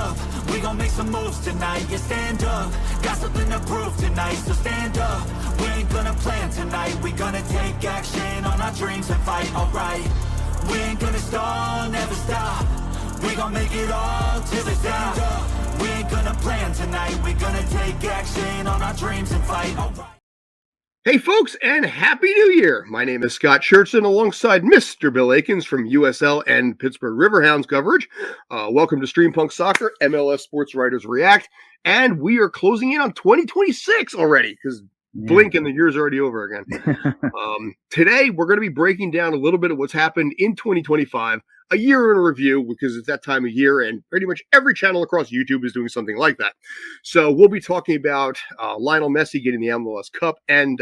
up, we gon' make some moves tonight. Yeah, stand up, got something to prove tonight. So stand up, we ain't gonna plan tonight. We gonna take action on our dreams and fight, alright. We ain't gonna stall, never stop. We gon' make it all till it's out. We ain't gonna plan tonight. We gonna take action on our dreams and fight, alright. Hey folks, and Happy New Year! My name is Scott Schertzen alongside Mr. Bill Akins from USL and Pittsburgh Riverhounds coverage. Welcome to Streampunk Soccer, MLS Sports Writers React, and we are closing in on 2026 already, because blink and the year's already over again. Today, we're going to be breaking down a little bit of what's happened in 2025, a year in a review, because it's that time of year, and pretty much every channel across YouTube is doing something like that. So we'll be talking about Lionel Messi getting the MLS Cup and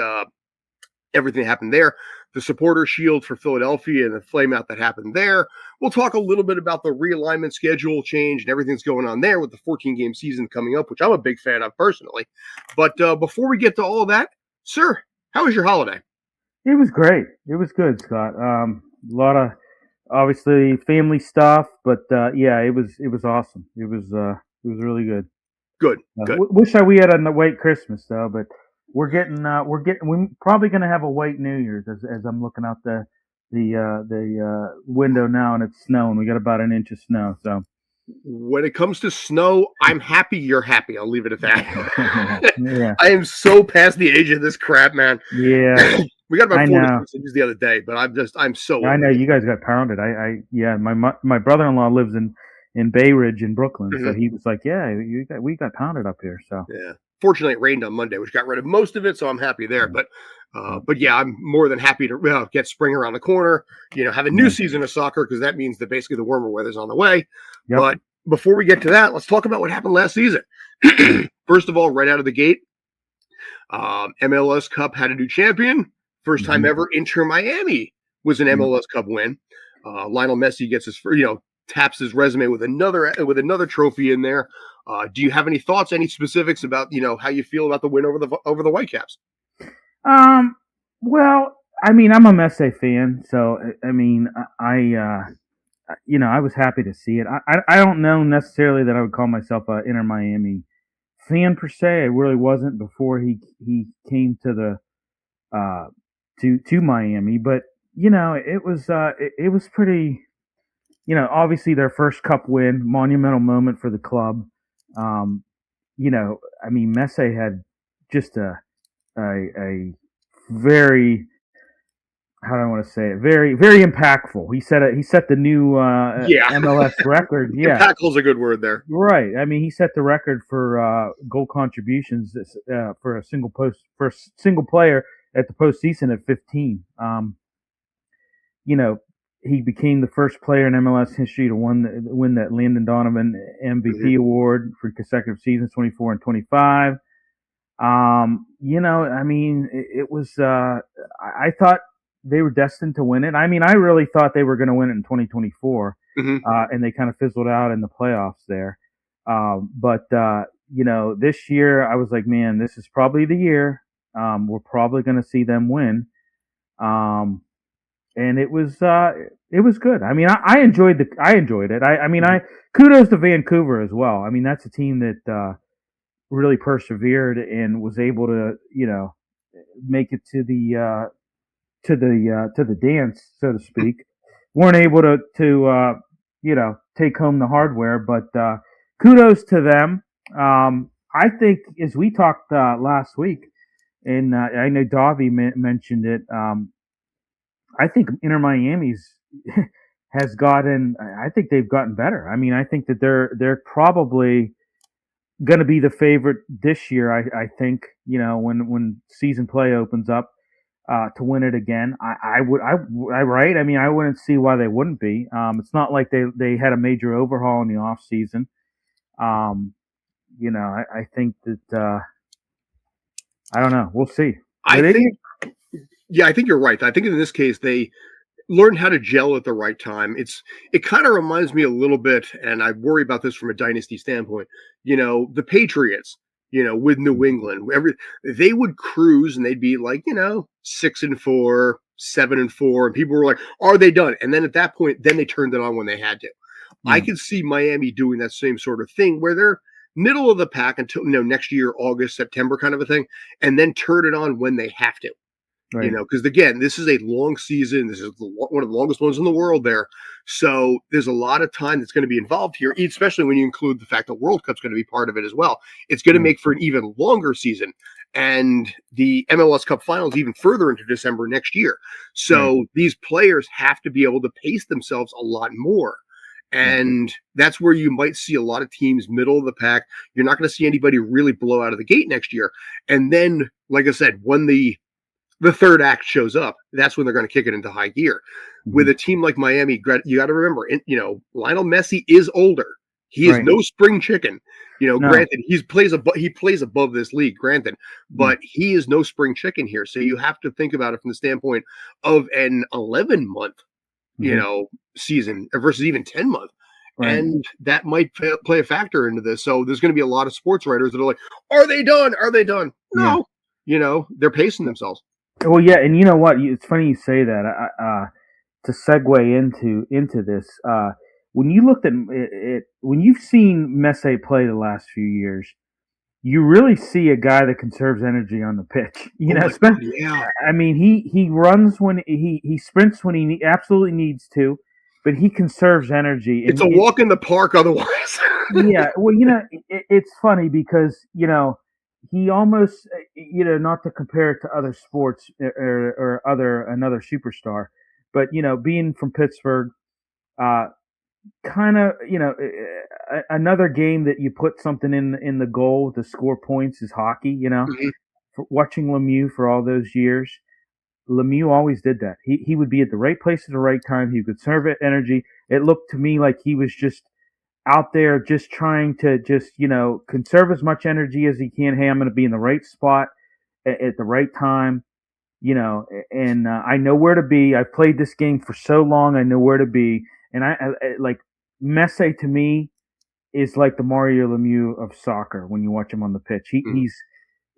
everything that happened there, the supporter shield for Philadelphia and the flameout that happened there. We'll talk a little bit about the realignment schedule change and everything that's going on there with the 14-game season coming up, which I'm a big fan of personally. But before we get to all of that, sir, how was your holiday? It was great. It was good, Scott. A lot of obviously family stuff, but yeah, it was awesome. It was really good. Good. Wish we had a white Christmas though, but we're probably going to have a white New Year's as I'm looking out the window now, and it's snowing. We got about an inch of snow. So when it comes to snow, I'm happy you're happy. I'll leave it at that. Yeah. I am so past the age of this crap, man. Yeah. We got about 4 inches the other day, but I'm so. I know you guys got pounded. My brother-in-law lives in Bay Ridge in Brooklyn, so he was like, "Yeah, we got pounded up here." So yeah. Fortunately, it rained on Monday, which got rid of most of it, so I'm happy there. But yeah, I'm more than happy to get spring around the corner. Have a new season of soccer, because that means that basically the warmer weather's on the way. Yep. But before we get to that, let's talk about what happened last season. First of all, right out of the gate, MLS Cup had a new champion. First time ever Inter Miami was an MLS Cup win. Lionel Messi gets his, taps his resume with another trophy in there. Do you have any thoughts, any specifics about, how you feel about the win over the Whitecaps? Well, I mean, I'm a Messi fan, so I mean, I was happy to see it. I don't know necessarily that I would call myself an Inter Miami fan per se. I really wasn't before he came to the to Miami, but it was pretty. Obviously their first cup win, monumental moment for the club. I mean, Messi had just a very, how do I want to say it? Very, very impactful. He set the new MLS record. Yeah, impactful's a good word there. Right. I mean, he set the record for goal contributions for a single player at the postseason at 15. He became the first player in MLS history to win that Landon Donovan MVP award for consecutive seasons, 24 and 25. I mean, it was. I thought they were destined to win it. I mean, I really thought they were going to win it in 2024, and they kind of fizzled out in the playoffs there. But this year I was like, man, this is probably the year. We're probably going to see them win. And it was good. I mean, I enjoyed it. I mean, kudos to Vancouver as well. I mean, that's a team that really persevered and was able to, make it to the dance, so to speak. Weren't able to take home the hardware, but kudos to them. I think, as we talked last week, and I know Davi mentioned it. I think Inter Miami's has gotten. I think they've gotten better. I mean, I think that they're probably going to be the favorite this year. I think when season play opens up to win it again. I right. I mean, I wouldn't see why they wouldn't be. It's not like they had a major overhaul in the off season. I think that I don't know. We'll see. I think you're right. I think in this case they learned how to gel at the right time. It kind of reminds me a little bit, and I worry about this from a dynasty standpoint. The Patriots, with New England, they would cruise and they'd be like, 6-4, 7-4, and people were like, "Are they done?" And then at that point, then they turned it on when they had to. I Yeah. could see Miami doing that same sort of thing where they're middle of the pack until next year, August, September kind of a thing, and then turn it on when they have to. Right. Because again, this is a long season. This is one of the longest ones in the world there. So there's a lot of time that's going to be involved here, especially when you include the fact that World Cup's going to be part of it as well. It's going to Yeah. make for an even longer season. And the MLS Cup finals even further into December next year. So these players have to be able to pace themselves a lot more. And that's where you might see a lot of teams middle of the pack. You're not going to see anybody really blow out of the gate next year. And then, like I said, when the third act shows up, that's when they're going to kick it into high gear. With a team like Miami, you got to remember, Lionel Messi is older. He is no spring chicken. No. Granted, he plays above this league, granted, but he is no spring chicken here. So you have to think about it from the standpoint of an 11-month, season versus even 10-month. Right. And that might play a factor into this. So there's going to be a lot of sports writers that are like, are they done? Are they done? No. They're pacing themselves. Well, yeah, and you know what? It's funny you say that. To segue into this, when you looked at it, when you've seen Messi play the last few years, you really see a guy that conserves energy on the pitch. I mean, he runs when he sprints when he absolutely needs to, but he conserves energy. It's a walk in the park otherwise. Yeah, well, it's funny because he almost, not to compare it to other sports or another superstar, but being from Pittsburgh, kind of, another game that you put something in the goal to score points is hockey. Watching Lemieux for all those years, Lemieux always did that. He would be at the right place at the right time. He could serve energy. It looked to me like he was just out there just trying to conserve as much energy as he can. Hey, I'm going to be in the right spot at the right time, and I know where to be. I've played this game for so long. I know where to be. And I like Messi to me is like the Mario Lemieux of soccer when you watch him on the pitch.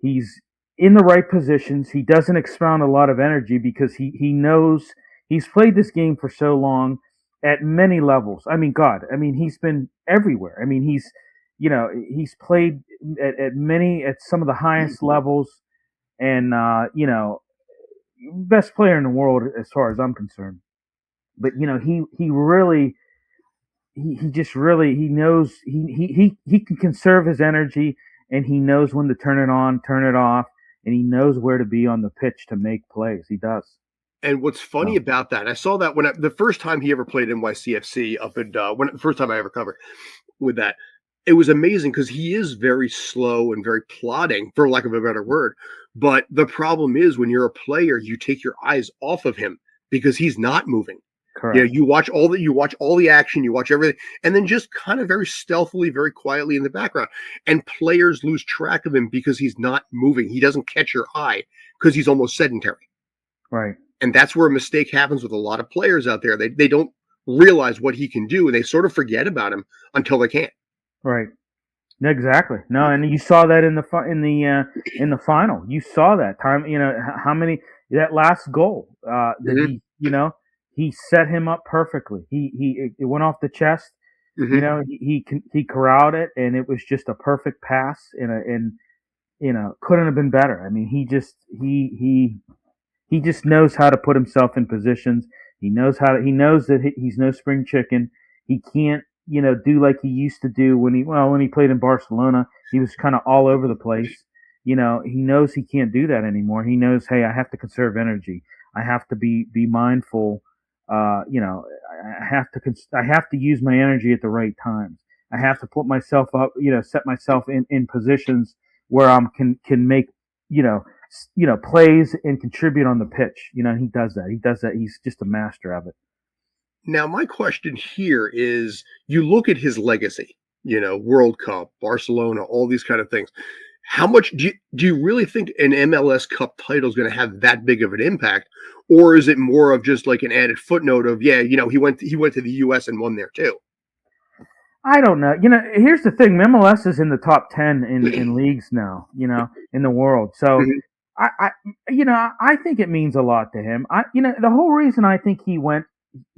He's in the right positions. He doesn't expound a lot of energy because he knows he's played this game for so long at many levels. I mean, he's been everywhere. I mean, he's played at some of the highest levels, and best player in the world as far as I'm concerned. But he really he knows he can conserve his energy, and he knows when to turn it on, turn it off, and he knows where to be on the pitch to make plays. He does. And what's funny about that, I saw that when the first time he ever played NYCFC up at the first time I ever covered with that, it was amazing because he is very slow and very plodding, for lack of a better word. But the problem is when you're a player, you take your eyes off of him because he's not moving. Correct. You watch all the action, you watch everything, and then just kind of very stealthily, very quietly in the background. And players lose track of him because he's not moving. He doesn't catch your eye because he's almost sedentary. Right. And that's where a mistake happens with a lot of players out there. They don't realize what he can do, and they sort of forget about him until they can't. Right. Exactly. No, and you saw that in the final. You saw that time. How many that last goal that he set him up perfectly. It went off the chest. He corralled it, and it was just a perfect pass. And couldn't have been better. I mean, he just knows how to put himself in positions. He knows that he's no spring chicken. He can't, do like he used to do when he played in Barcelona. He was kind of all over the place. He knows he can't do that anymore. He knows, hey, I have to conserve energy. I have to be mindful. I have to use my energy at the right times. I have to put myself up, set myself in positions where I can make, plays and contribute on the pitch. He does that. He's just a master of it. Now, my question here is, you look at his legacy, World Cup, Barcelona, all these kind of things. How much do you really think an MLS Cup title is going to have that big of an impact? Or is it more of just like an added footnote of, he went to the US and won there too? I don't know. Here's the thing. MLS is in the top 10 in leagues now, in the world. So I think it means a lot to him. The whole reason I think he went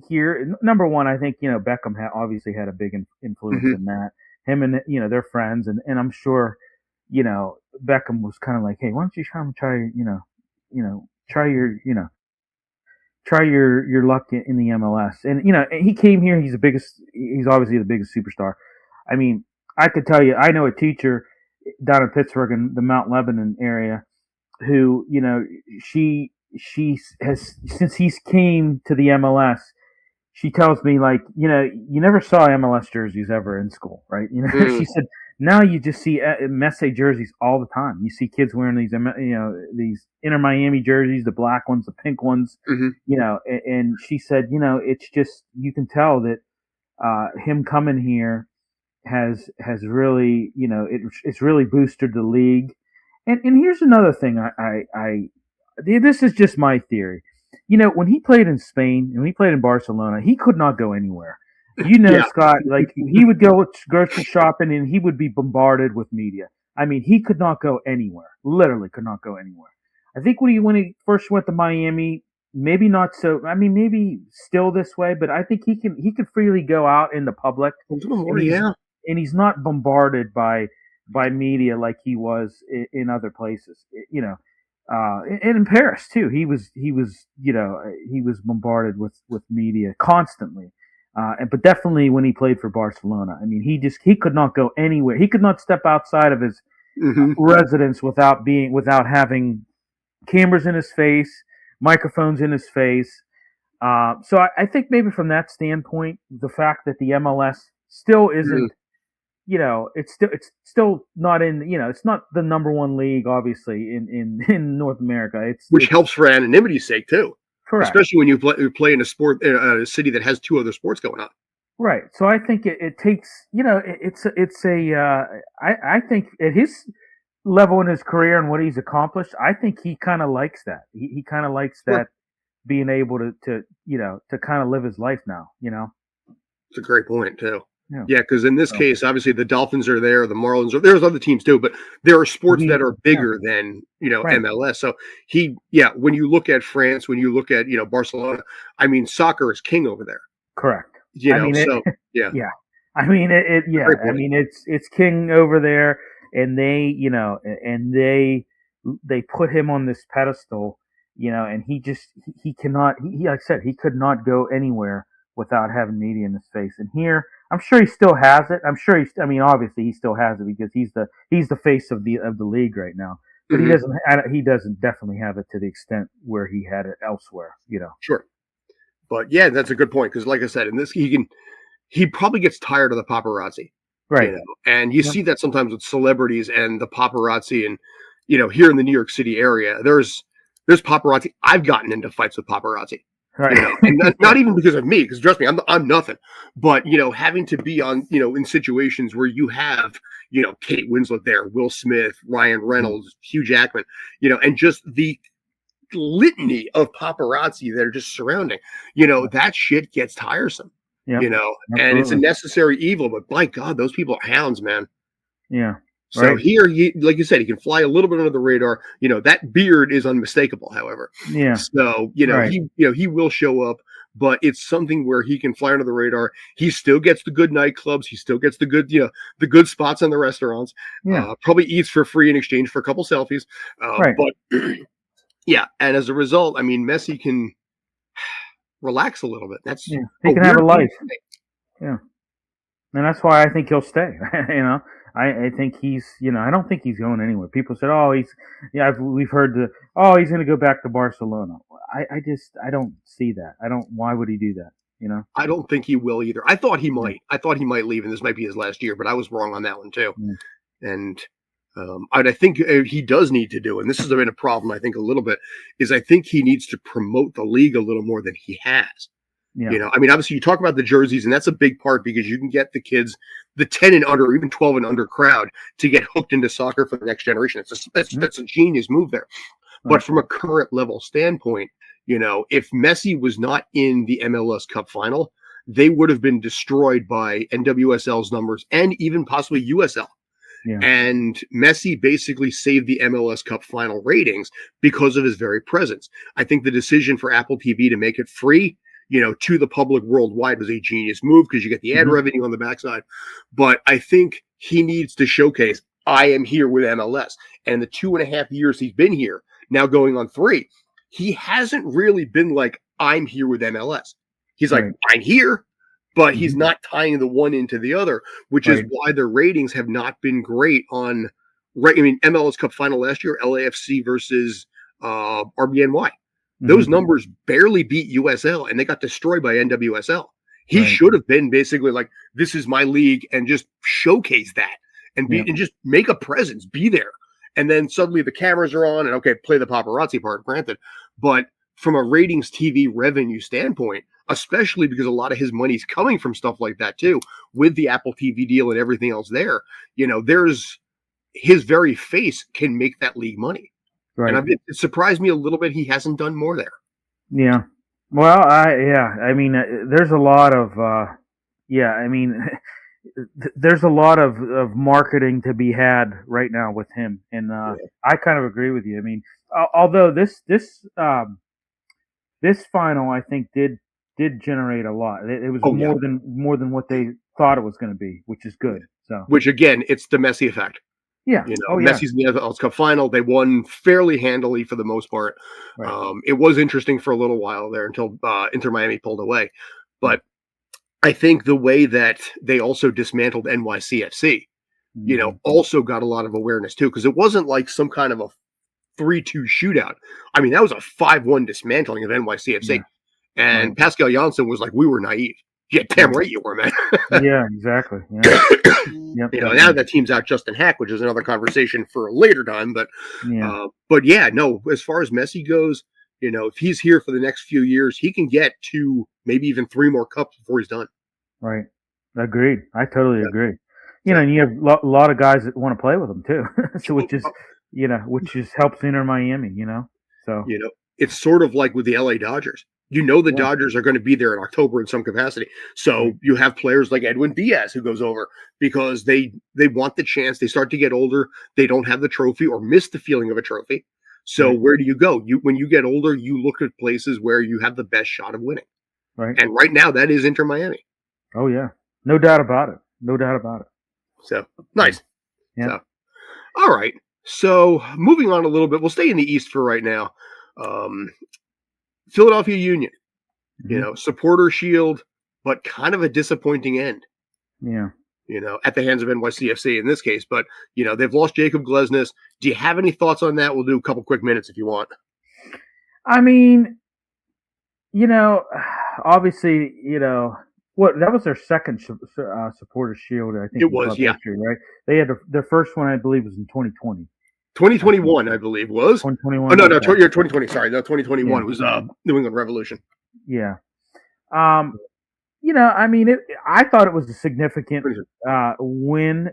here, number one, I think Beckham obviously had a big influence Hmm. in that. Him and their friends, and I'm sure Beckham was kind of like, hey, why don't you try try your luck in the MLS. And he came here. He's obviously the biggest superstar. I mean, I could tell you, I know a teacher down in Pittsburgh in the Mount Lebanon area who she has, since he's came to the MLS. She tells me, like, you never saw MLS jerseys ever in school, right? She Mm. said now you just see Messi jerseys all the time. You see kids wearing these Inter Miami jerseys, the black ones, the pink ones, Hmm. and she said, it's just, you can tell that him coming here has really, it's really boosted the league. And here's another thing, this is just my theory. When he played in Spain and when he played in Barcelona, he could not go anywhere. Yeah. Scott, like, he would go grocery shopping and he would be bombarded with media. I mean, he could not go anywhere. Literally could not go anywhere. I think when he first went to Miami, maybe not so. I mean, maybe still this way, but I think he could freely go out in the public, A little and more, yeah. he's not bombarded by media like he was in other places. And in Paris too, he was bombarded with media constantly. But definitely when he played for Barcelona, I mean, he could not go anywhere. He could not step outside of his Hmm. residence without having cameras in his face, microphones in his face. So I think maybe from that standpoint, the fact that the MLS still isn't, it's still not in, it's not the number one league, obviously, in North America. Which It's helps for anonymity's sake too, correct. especially when you play in a sport in a city that has two other sports going on. Right. So I think it takes, I think at his level in his career and what he's accomplished, I think he kind of likes that. He kind of likes Sure. that, being able to kind of live his life now. It's a great point too. Yeah. Yeah, because in this So case, obviously the Dolphins are there, the Marlins are there's other teams too, but there are sports that are yeah, bigger than right. MLS. So when you look at France, when you look at Barcelona, I mean, soccer is king over there. Correct. I mean it. So yeah, Yeah. I mean it. a Yeah. great I point. mean it's king over there, and they put him on this pedestal, and he cannot. Like I said, he could not go anywhere without having media in his face. And here, I'm sure he still has it. I'm sure I mean, obviously, he still has it because he's the face of the league right now. But he Hmm. doesn't. He doesn't definitely have it to the extent where he had it elsewhere. Sure, but yeah, that's a good point because, like I said, in this he probably gets tired of the paparazzi, Right. and you Yep. see that sometimes with celebrities and the paparazzi, and here in the New York City area, there's paparazzi. I've gotten into fights with paparazzi, Right. and not Yeah. even because of me, because trust me, I'm nothing, but having to be on, in situations where you have, Kate Winslet there, Will Smith, Ryan Reynolds, Hugh Jackman, and just the litany of paparazzi that are just surrounding, that shit gets tiresome, Yep. and it's a Absolutely. necessary evil, but by God, those people are hounds, man. Yeah. So Right. here, like you said, he can fly a little bit under the radar. That beard is unmistakable, however. Yeah. So, Right. he will show up, but it's something where he can fly under the radar. He still gets the good nightclubs. He still gets the good, the good spots in the restaurants. Yeah. Probably eats for free in exchange for a couple selfies. Right. But yeah, and as a result, I mean, Messi can relax a little bit. That's Yeah. a He can have a weird thing life. to say. Yeah. And that's why I think he'll stay. I think he's, I don't think he's going anywhere. People said, oh, we've heard he's going to go back to Barcelona. I don't see that. why would he do that? I don't think he will either. I thought he Yeah. might. I thought he might leave, and this might be his last year, but I was wrong on that one too. Yeah. And I think he does need to do, and this has been a problem, I think, a little bit, is I think he needs to promote the league a little more than he has. Yeah. I mean, obviously, you talk about the jerseys, and that's a big part because you can get the kids, the 10 and under, or even 12 and under crowd, to get hooked into soccer for the next generation. That's a genius move there. But Right. from a current level standpoint, if Messi was not in the MLS Cup final, they would have been destroyed by NWSL's numbers and even possibly USL. Yeah. And Messi basically saved the MLS Cup final ratings because of his very presence. I think the decision for Apple TV to make it free, to the public worldwide was a genius move because you get the ad revenue on the backside. But I think he needs to showcase, I am here with MLS. And the 2.5 years he's been here, now going on 3, he hasn't really been like, I'm here with MLS. He's like, I'm here, but he's not tying the one into the other, which is why their ratings have not been great on, I mean, MLS Cup final last year, LAFC versus RBNY. Those numbers barely beat USL, and they got destroyed by NWSL. He should have been basically like, this is my league, and just showcase that and and just make a presence, be there. And then suddenly the cameras are on, and okay, play the paparazzi part, granted. But from a ratings TV revenue standpoint, especially because a lot of his money's coming from stuff like that too, with the Apple TV deal and everything else there, there's his very face can make that league money. Right. And it surprised me a little bit he hasn't done more there. Yeah. Well, I mean, there's a lot of, there's a lot of marketing to be had right now with him. And I kind of agree with you. I mean, although this final, I think, did generate a lot. It was more than what they thought it was going to be, which is good. So, which again, it's the Messi effect. Yeah. Messi's in the MLS Cup final. They won fairly handily for the most part. Right. It was interesting for a little while there until Inter Miami pulled away. But I think the way that they also dismantled NYCFC, also got a lot of awareness too, because it wasn't like some kind of a 3-2 shootout. I mean, that was a 5-1 dismantling of NYCFC. Yeah. And Pascal Janssen was like, we were naive. Yeah, damn right you were, man. Yeah, exactly. Yeah. Now that team's out Justin Hack, which is another conversation for a later time. But as far as Messi goes, if he's here for the next few years, he can get 2, maybe even 3 more cups before he's done. Right. Agreed. I totally agree. And you have a lot of guys that want to play with him too. So which helps Inter Miami, So it's sort of like with the LA Dodgers. The Dodgers are going to be there in October in some capacity. So you have players like Edwin Diaz who goes over because they want the chance. They start to get older. They don't have the trophy or miss the feeling of a trophy. So where do you go? When you get older, you look at places where you have the best shot of winning. Right. And right now that is Inter Miami. Oh yeah. No doubt about it. No doubt about it. So nice. Yeah. So, all right. So moving on a little bit, we'll stay in the East for right now. Philadelphia Union, supporter shield, but kind of a disappointing end. Yeah. At the hands of NYCFC in this case. But, they've lost Jacob Glesnes. Do you have any thoughts on that? We'll do a couple quick minutes if you want. I mean, obviously, that was their second supporter shield, I think. It was, yeah. History, right? They had their first one, I believe, was in 2020. 2021, I believe, was. 2021. Oh, no, 2020. Sorry, no, 2021 was New England Revolution. Yeah. I mean, I thought it was a significant win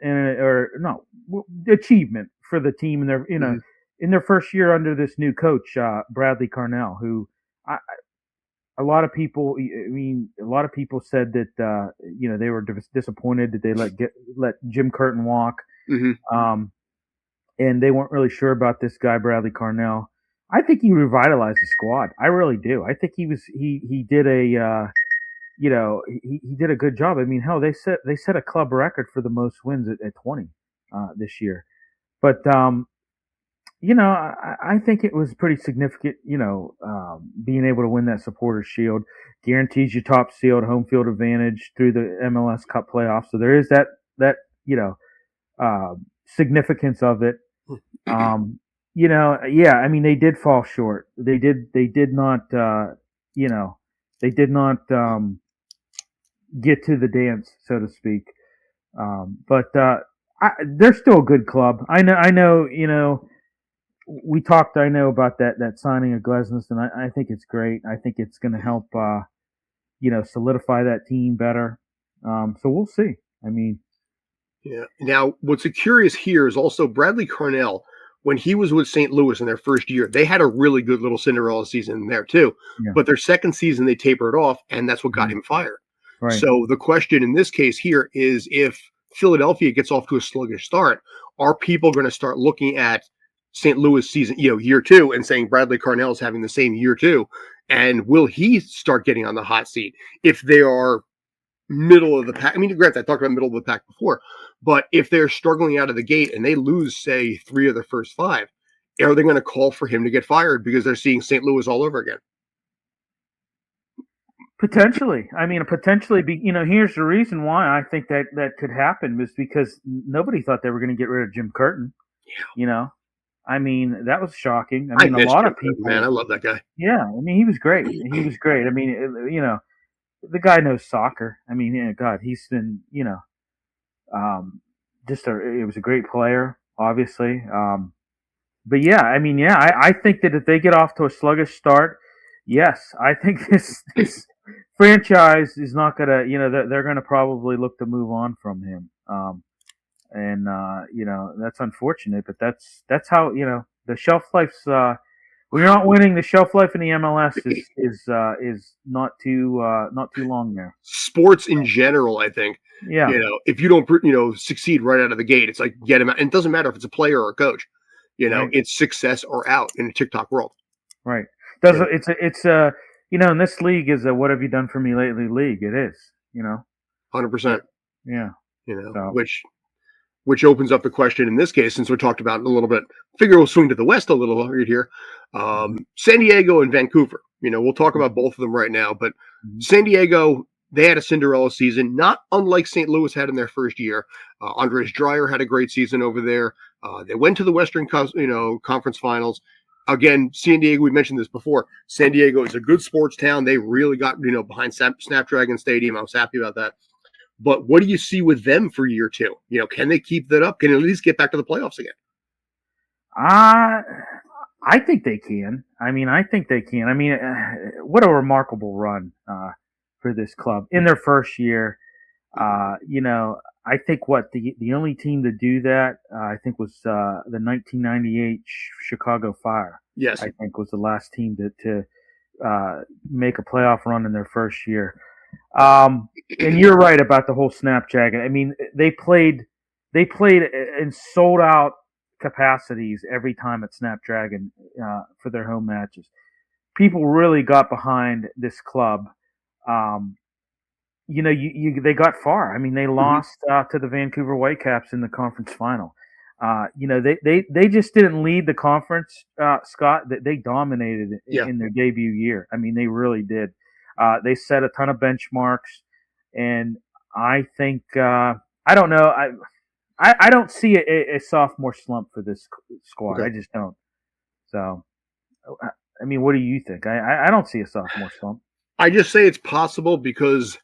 achievement for the team in their, in their first year under this new coach, Bradley Carnell, who a lot of people said that they were disappointed that they let Jim Curtin walk. Mm-hmm. And they weren't really sure about this guy, Bradley Carnell. I think he revitalized the squad. I really do. I think he did he did a good job. I mean, hell, they set a club record for the most wins at 20 this year. But I think it was pretty significant. Being able to win that supporter shield guarantees you top sealed home field advantage through the MLS Cup playoffs. So there is that significance of it. I mean, they did fall short. They did not get to the dance, so to speak. But they're still a good club. I know, we talked, about that signing of Glesnes, and I think it's great. I think it's going to help, solidify that team better. So we'll see. I mean, yeah. Now, what's curious here is also Bradley Carnell, when he was with St. Louis in their first year, they had a really good little Cinderella season there too. Yeah. But their second season, they tapered off, and that's what got him fired. Right. So the question in this case here is, if Philadelphia gets off to a sluggish start, are people going to start looking at St. Louis season, year 2, and saying Bradley Carnell is having the same year 2, And will he start getting on the hot seat if they are middle of the pack? I mean, granted, I talked about middle of the pack before, but if they're struggling out of the gate and they lose, say, 3 of their first 5, are they going to call for him to get fired because they're seeing St. Louis all over again? Potentially. I mean, potentially, here's the reason why I think that could happen is because nobody thought they were going to get rid of Jim Curtin. Yeah. I mean, that was shocking. I mean, a lot of people. Man, I love that guy. Yeah. I mean, he was great. He was great. I mean, the guy knows soccer. I mean, God, he's been, it was a great player, obviously. But yeah, I mean, I think that if they get off to a sluggish start, yes, I think this franchise is not gonna, they're gonna probably look to move on from him. And that's unfortunate, but that's how, the shelf life's, when you're not winning, the shelf life in the MLS is not too long there. Sports in general, I think. Yeah. If you don't, succeed right out of the gate, it's like get him out. And it doesn't matter if it's a player or a coach. Right. It's success or out in a TikTok world. Right. It's in this league is a what have you done for me lately league. It is, 100%. Yeah. Which opens up the question in this case, since we talked about it a little bit. Figure we'll swing to the west a little right here. San Diego and Vancouver. We'll talk about both of them right now. But San Diego, they had a Cinderella season, not unlike St. Louis had in their first year. Andres Dreyer had a great season over there. They went to the Western Conference Finals. Again, San Diego, we mentioned this before. San Diego is a good sports town. They really got behind Snapdragon Stadium. I was happy about that. But what do you see with them for year 2? Can they keep that up? Can they at least get back to the playoffs again? I think they can. I think they can. What a remarkable run for this club in their first year. I think the only team to do that, I think was the 1998 Chicago Fire. Yes, I think was the last team to make a playoff run in their first year. And you're right about the whole Snapdragon. They played in sold out capacities every time at Snapdragon for their home matches. People really got behind this club. They got far. They lost to the Vancouver Whitecaps in the conference final. They just didn't lead the conference, Scott. They dominated in their debut year. They really did. They set a ton of benchmarks, and I think I don't know. I don't see a sophomore slump for this squad. Okay. I just don't. So, what do you think? I don't see a sophomore slump. I just say it's possible because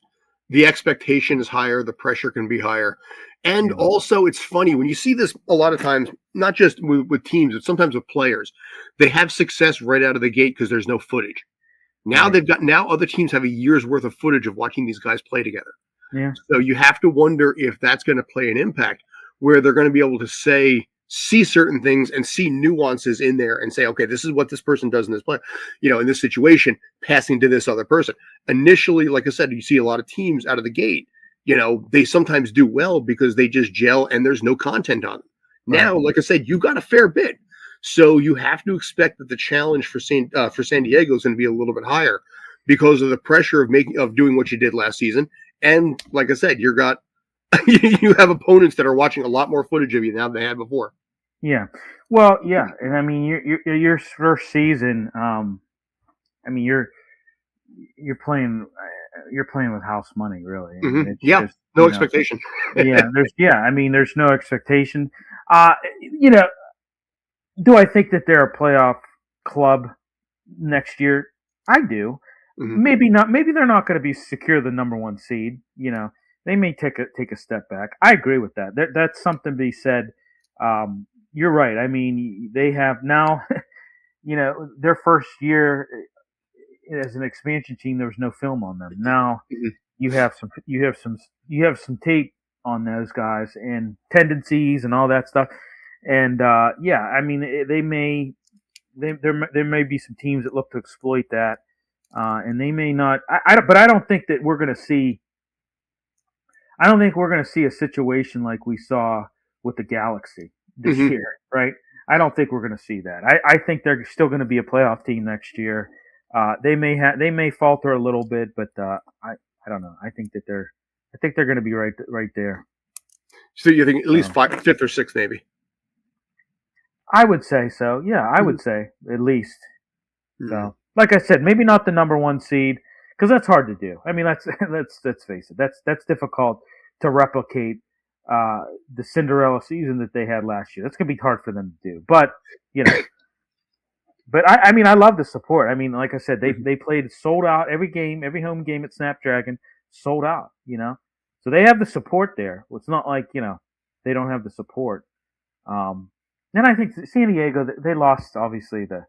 the expectation is higher, the pressure can be higher. And also, it's funny when you see this a lot of times, not just with teams, but sometimes with players. They have success right out of the gate because there's no footage. Now now other teams have a year's worth of footage of watching these guys play together. Yeah. So you have to wonder if that's going to play an impact where they're going to be able to see certain things and see nuances in there and say, okay, this is what this person does in this play, in this situation, passing to this other person. Initially, like I said, you see a lot of teams out of the gate, they sometimes do well because they just gel and there's no content on them. Right. Now, like I said, you got a fair bit. So you have to expect that the challenge for San Diego is going to be a little bit higher because of the pressure of doing what you did last season. And like I said, you you have opponents that are watching a lot more footage of you now than they had before. Yeah. Well, yeah. And your first season, you're playing with house money, really. No expectation. There's no expectation. Do I think that they're a playoff club next year? I do. Mm-hmm. Maybe not. Maybe they're not going to be secure the number 1 seed. They may take a step back. I agree with that. That's something to be said. You're right. They have now, their first year as an expansion team. There was no film on them. Now you have some tape on those guys and tendencies and all that stuff. And there may be some teams that look to exploit that, and they may not. But I don't think that we're going to see. I don't think we're going to see a situation like we saw with the Galaxy this year, right? I don't think we're going to see that. I think they're still going to be a playoff team next year. They may falter a little bit, but I don't know. I think they're going to be right there. So you think at least So, fifth or sixth, maybe? I would say so. Yeah, I would say at least. Mm-hmm. So, like I said, maybe not the number one seed because that's hard to do. I mean, let's face it. That's difficult to replicate the Cinderella season that they had last year. That's gonna be hard for them to do. But you know, I mean, I love the support. I mean, like I said, they played sold out every game, every home game at Snapdragon sold out. So they have the support there. It's not like they don't have the support. And I think San Diego, they lost obviously the.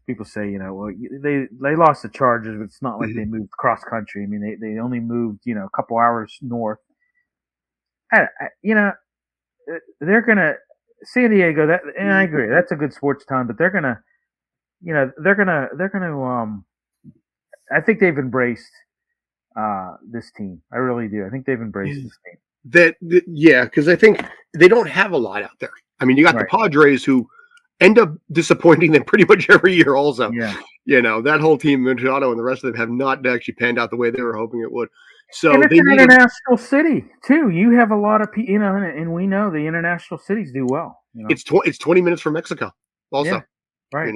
People say, well, they lost the Chargers, but it's not like they moved cross country. I mean, they only moved, a couple hours north. They're gonna San Diego. And I agree, that's a good sports town, but they're gonna, I think they've embraced this team. I really do. I think they've embraced this team. Yeah, because I think they don't have a lot out there. I mean, you got the Padres who end up disappointing them pretty much every year also. Yeah. That whole team, Machado and the rest of them, have not actually panned out the way they were hoping it would. So and it's an international city, too. You have a lot of people, and we know the international cities do well. It's 20 minutes from Mexico also. Yeah. Right.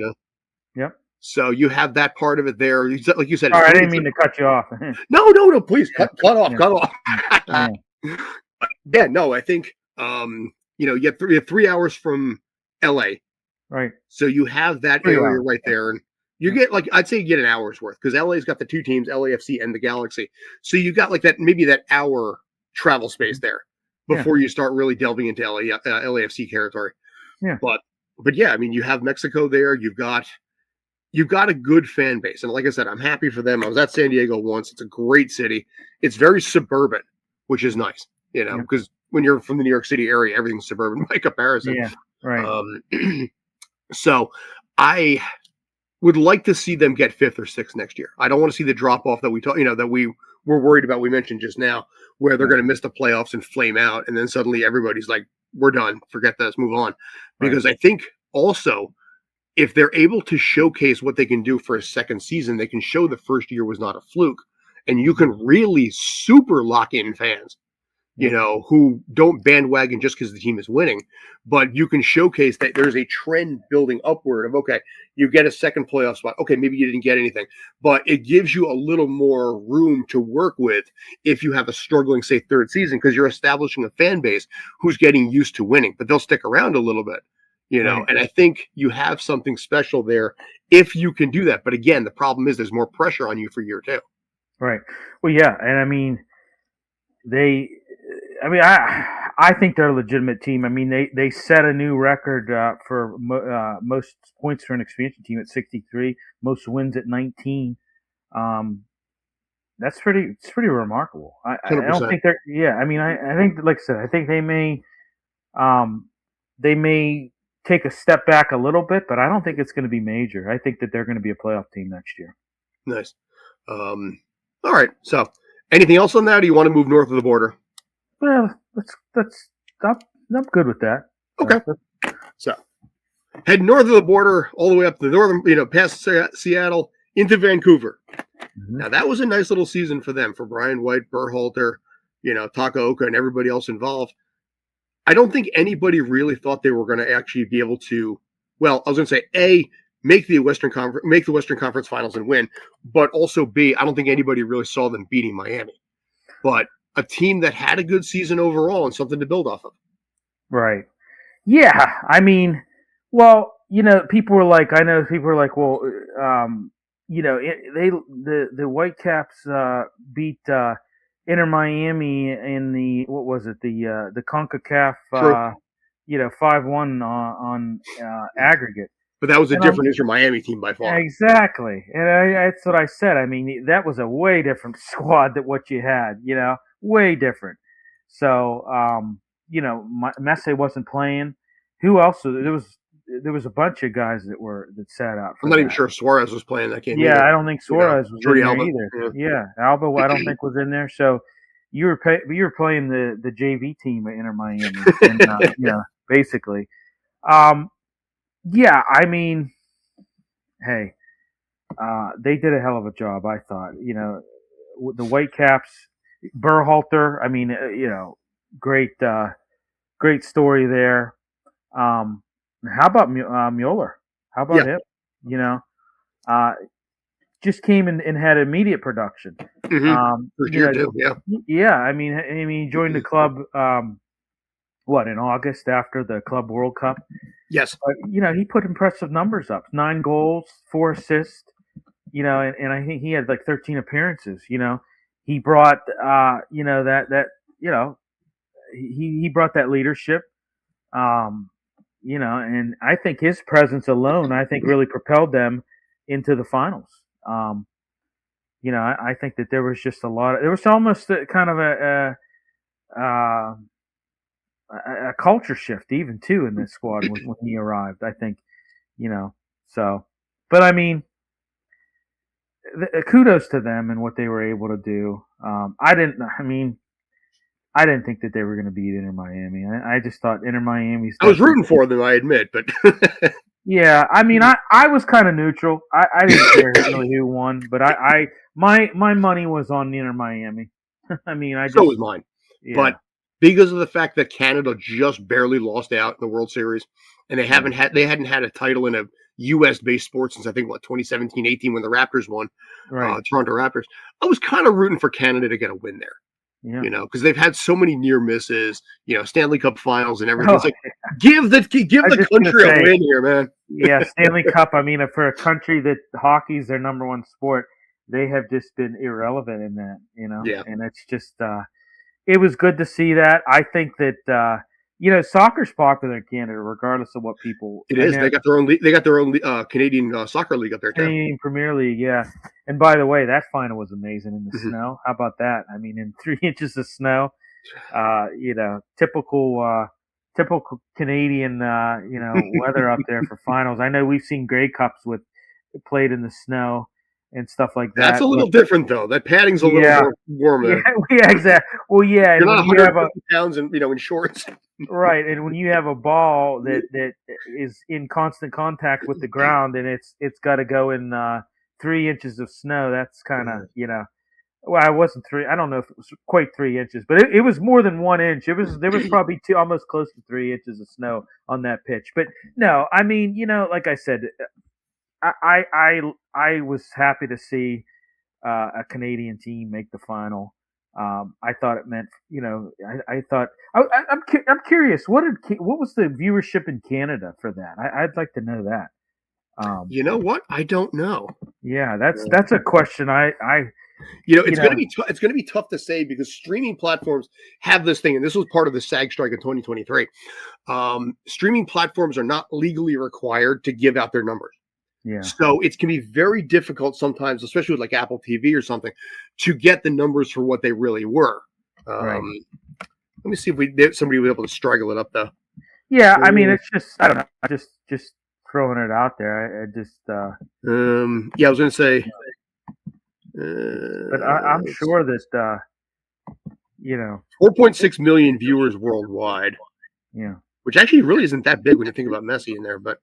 Yep. So you have that part of it there. Like you said. All right, I didn't mean to cut you off. No, please. Cut off. Yeah. No, I think, you have 3 hours from LA. Right. So you have that area right there. And you get I'd say you get an hour's worth because LA's got the two teams, LAFC and the Galaxy. So you got maybe that hour travel space there before you start really delving into LAFC territory. Yeah. But yeah, I mean, you have Mexico there. You've got a good fan base. And like I said, I'm happy for them. I was at San Diego once. It's a great city. It's very suburban, which is nice, because when you're from the New York City area, everything's suburban by comparison. Yeah. Right. So I would like to see them get fifth or sixth next year. I don't want to see the drop off that we were worried about. We mentioned just now where they're going to miss the playoffs and flame out. And then suddenly everybody's like, we're done. Forget this. Move on. Because I think also if they're able to showcase what they can do for a second season, they can show the first year was not a fluke. And you can really super lock in fans. Who don't bandwagon just because the team is winning, but you can showcase that there's a trend building upward of, okay, you get a second playoff spot. Okay, maybe you didn't get anything, but it gives you a little more room to work with if you have a struggling, say, third season, because you're establishing a fan base who's getting used to winning, but they'll stick around a little bit, and I think you have something special there if you can do that. But again, the problem is there's more pressure on you for year two. Right. Well, yeah. And I mean, I think they're a legitimate team. I mean, they set a new record for most points for an expansion team at 63, most wins at 19. It's pretty remarkable. I don't think they're. Yeah, I mean, I think, like I said, I think they may take a step back a little bit, but I don't think it's going to be major. I think that they're going to be a playoff team next year. Nice. All right. So, anything else on that? Or do you want to move north of the border? Well, I'm good with that. Okay. So, head north of the border, all the way up to the northern, past Seattle into Vancouver. Mm-hmm. Now, that was a nice little season for them, for Brian White, Berhalter, Takaoka, and everybody else involved. I don't think anybody really thought they were going to actually be able to. Well, I was going to say make the Western Conference Finals and win, but also B, I don't think anybody really saw them beating Miami. But a team that had a good season overall and something to build off of. Right. Yeah. I mean, well, people were like, well, the Whitecaps beat Inter Miami in the, what was it, the CONCACAF, 5-1 on aggregate. But that was a different Inter Miami team by far. Exactly. And that's what I said. I mean, that was a way different squad than what you had, way different. So, Messi wasn't playing. Who else? There was a bunch of guys that sat out. I'm not even sure if Suarez was playing that game. Yeah, either. I don't think Suarez was in there either. Yeah, Alba, I don't think was in there. So you were playing the JV team at Inter Miami, and, basically. Yeah, I mean, hey, they did a hell of a job, I thought. The Whitecaps, Berhalter. I mean, great, great story there. How about Mueller? How about Yeah, him? You know, uh, just came in and had immediate production. hmm first year too. Yeah, Yeah. He joined the club. In August after the Club World Cup. yes. But he put impressive numbers up: 9 goals, 4 assists. And I think he had like 13 appearances. He brought he brought that leadership. And I think his presence alone, I think, really propelled them into the finals. I think that there was just a lot. There was almost kind of a culture shift, even too, in this squad when he arrived. I think, so. But I mean, kudos to them and what they were able to do. I didn't think that they were going to beat Inter Miami. I just thought Inter Miami's. I was rooting for them, I admit, but Yeah, I was kind of neutral. I didn't care really who won, but my money was on Inter Miami. so was mine. Yeah. But because of the fact that Canada just barely lost out in the World Series, and they hadn't had a title in a U.S. based sport since I think 2017-18 when the Raptors won, Right. Toronto Raptors. I was kind of rooting for Canada to get a win there. Yeah. Because they've had so many near misses, Stanley Cup finals and everything. Oh, It's like give the country a win here, man. Yeah, Stanley Cup. For a country that hockey's their number one sport, they have just been irrelevant in that. Yeah. And it's just it was good to see that. I think that soccer's popular in Canada, regardless of what people. It is. They got their own. They got their own Canadian soccer league up there too. Canadian Premier League, yeah. And by the way, that final was amazing in the snow. How about that? In 3 inches of snow, typical Canadian, weather up there for finals. I know we've seen Grey Cups played in the snow and stuff like that. That's a little different though. That padding's a little more warm there. Yeah, exactly. Well, yeah. You're not 150 pounds in shorts. Right, and when you have a ball that is in constant contact with the ground, and it's got to go in 3 inches of snow, that's kind of Well, it wasn't three. I don't know if it was quite 3 inches, but it was more than 1 inch. There was probably almost close to 3 inches of snow on that pitch. But no, like I said, I was happy to see a Canadian team make the final. I thought it meant, I thought I'm curious. What was the viewership in Canada for that? I'd like to know that. You know what? I don't know. Yeah, that's a question. It's going to be tough to say because streaming platforms have this thing, and this was part of the SAG strike in 2023. Streaming platforms are not legally required to give out their numbers. Yeah. So it can be very difficult sometimes, especially with like Apple TV or something, to get the numbers for what they really were. Right. Let me see if somebody will be able to struggle it up though. Yeah, it's just I don't know. I just throwing it out there. I just. I was going to say. But I'm sure that 4.6 million viewers worldwide. Yeah. Which actually really isn't that big when you think about Messi in there, but.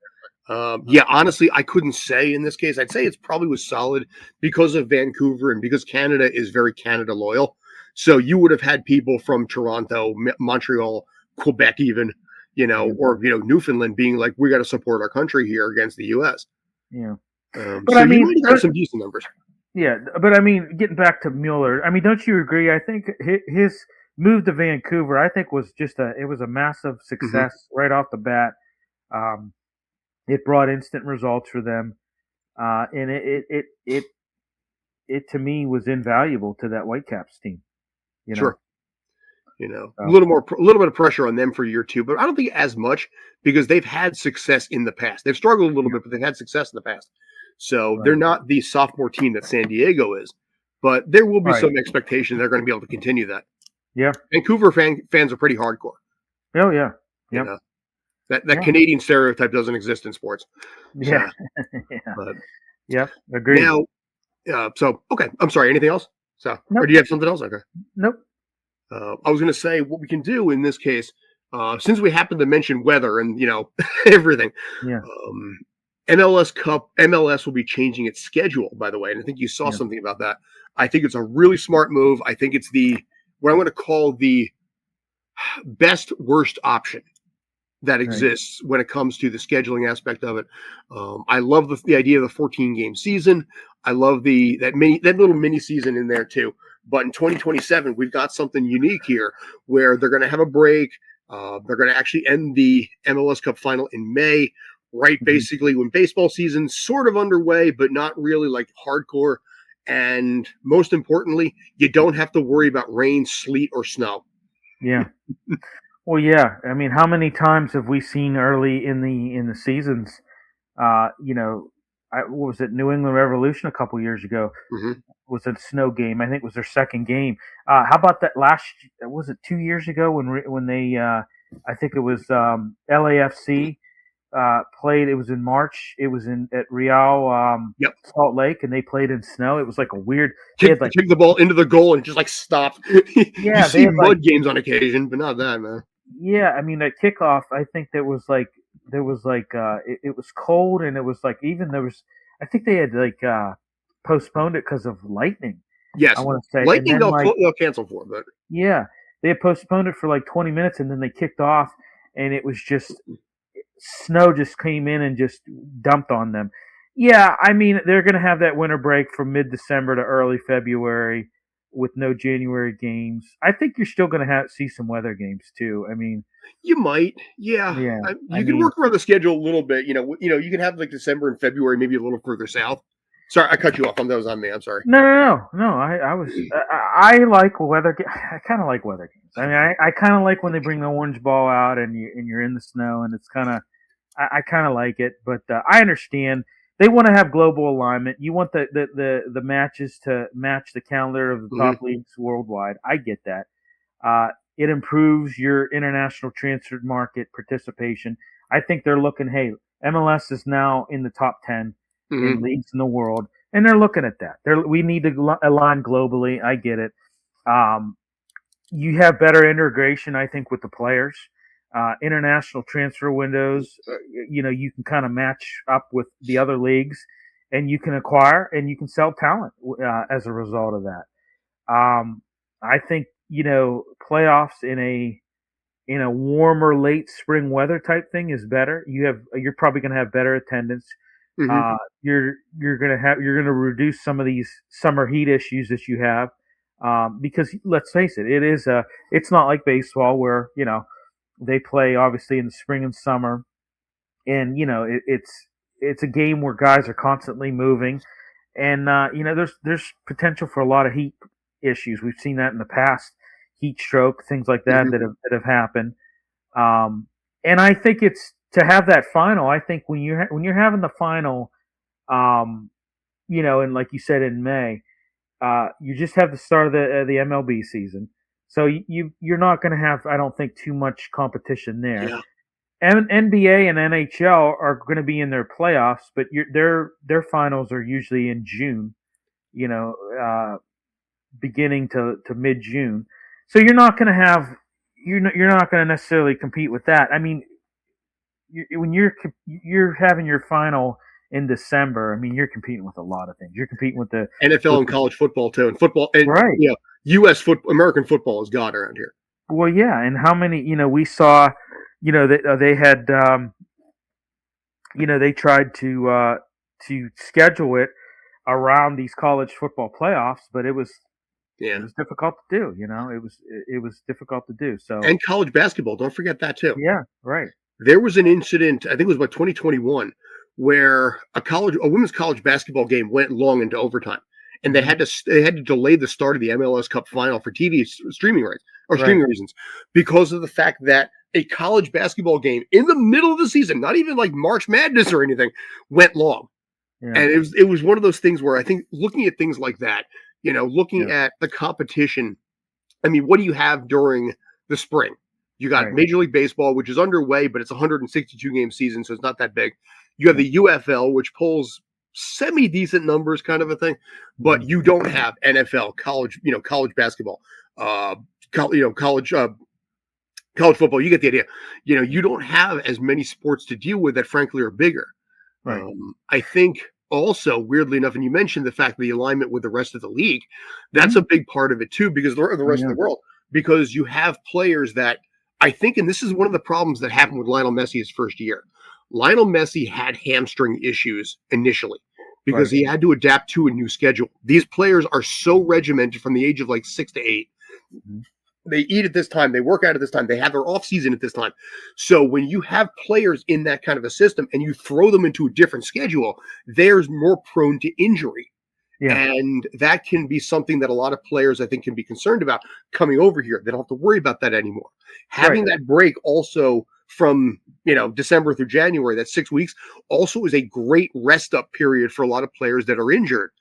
Honestly, I couldn't say in this case. I'd say it's probably was solid because of Vancouver and because Canada is very Canada loyal. So you would have had people from Toronto, Montreal, Quebec, even, or Newfoundland being like, we got to support our country here against the U.S. Yeah, but you might have some decent numbers. Yeah, but getting back to Mueller, don't you agree? I think his move to Vancouver, I think, was it was a massive success right off the bat. It brought instant results for them, and it to me was invaluable to that Whitecaps team. Sure, a little bit of pressure on them for year two, but I don't think as much because they've had success in the past. They've struggled a little bit, but they've had success in the past. So they're not the sophomore team that San Diego is, but there will be some expectation they're going to be able to continue that. Yeah, Vancouver fans are pretty hardcore. Oh yeah, yeah. That Canadian stereotype doesn't exist in sports. Yeah. Yeah. Agreed. Now, okay. I'm sorry. Anything else? Nope. Or do you have something else? Okay. Nope. I was going to say what we can do in this case, since we happen to mention weather and everything. Yeah. MLS will be changing its schedule, by the way, and I think you saw Yeah. something about that. I think it's a really smart move. I think it's what I'm going to call the best worst option that exists when it comes to the scheduling aspect of it. I love the idea of the 14 game season. I love that little mini season in there too. But in 2027, we've got something unique here where they're going to have a break. They're going to actually end the MLS Cup final in May, right? Mhm. Basically, when baseball season's sort of underway, but not really like hardcore. And most importantly, you don't have to worry about rain, sleet, or snow. Yeah. Well, yeah. I mean, how many times have we seen early in the seasons? What was it, New England Revolution a couple years ago? Mm-hmm. Was it a snow game? I think it was their second game. How about that last? Was it 2 years ago when they? I think it was LAFC played. It was in March. It was at Real Yep. Salt Lake, and they played in snow. It was like a weird. Kick the ball into the goal and just like stop. Yeah, you see mud games on occasion, but not that, man. Yeah, I mean at kickoff, I think it was cold, and it was like I think they had postponed it because of lightning. Yes, I want to say lightning and then, they'll cancel for, but yeah, they had postponed it for like 20 minutes, and then they kicked off, and it was just snow just came in and just dumped on them. Yeah, I mean they're going to have that winter break from mid-December to early February with no January games. I think you're still going to see some weather games too. I mean, you might, yeah. yeah. You can work around the schedule a little bit. You know, you can have like December and February, maybe a little further south. Sorry, I cut you off. That was on me. I'm sorry. No. I like weather. I kind of like weather games. I mean, I kind of like when they bring the orange ball out and you're in the snow, and it's kind of. I kind of like it, but I understand they want to have global alignment. You want the matches to match the calendar of the top leagues worldwide. I get that. It improves your international transfer market participation. I think they're looking. Hey, MLS is now in the top 10 in leagues in the world, and they're looking at that. We need to align globally. I get it. You have better integration, I think, with the players. International transfer windows, you can kind of match up with the other leagues, and you can acquire and you can sell talent as a result of that. I think playoffs in a warmer late spring weather type thing is better. You're probably going to have better attendance. You're going to reduce some of these summer heat issues that you have because let's face it, it's not like baseball where they play obviously in the spring and summer, and it's a game where guys are constantly moving, and there's potential for a lot of heat issues. We've seen that in the past, heat stroke, things like that that have happened. And I think it's to have that final. I think when you're having the final, and like you said in May, you just have the start of the MLB season. So you're not going to have, I don't think, too much competition there. Yeah. And NBA and NHL are going to be in their playoffs, but their finals are usually in June, beginning to mid June. So you're not going to necessarily compete with that. I mean, when you're having your final in December, I mean, you're competing with a lot of things. You're competing with the NFL and college football too, and football, and, right? U.S. football, American football is God around here. Well, yeah, and how many? We saw, they had, they tried to schedule it around these college football playoffs, but it was difficult to do. It was difficult to do. So and college basketball, don't forget that too. Yeah, right. There was an incident, I think it was about 2021, where a women's college basketball game went long into overtime, and they had to delay the start of the MLS Cup final for TV streaming rights or streaming reasons because of the fact that a college basketball game in the middle of the season, not even like March Madness or anything, went long. Yeah. And it was one of those things where I think looking at things like that, looking at the competition, I mean, what do you have during the spring? You got Major League Baseball, which is underway, but it's a 162 game season, so it's not that big. You have the UFL, which pulls semi-decent numbers, kind of a thing, but you don't have NFL, college basketball, college football. You get the idea. You don't have as many sports to deal with that, frankly, are bigger. Right. I think also, weirdly enough, and you mentioned the fact of the alignment with the rest of the league, that's Mhm. a big part of it too, because the Oh, rest of yeah. the world, because you have players that I think, and this is one of the problems that happened with Lionel Messi his first year. Lionel Messi had hamstring issues initially because Right. he had to adapt to a new schedule. These players are so regimented from the age of like 6 to 8. Mhm. They eat at this time, they work out at this time, they have their off season at this time. So when you have players in that kind of a system and you throw them into a different schedule, they're more prone to injury. Yeah. And that can be something that a lot of players, I think, can be concerned about coming over here. They don't have to worry about that anymore. Right. Having that break also from, December through January, that 6 weeks, also is a great rest up period for a lot of players that are injured,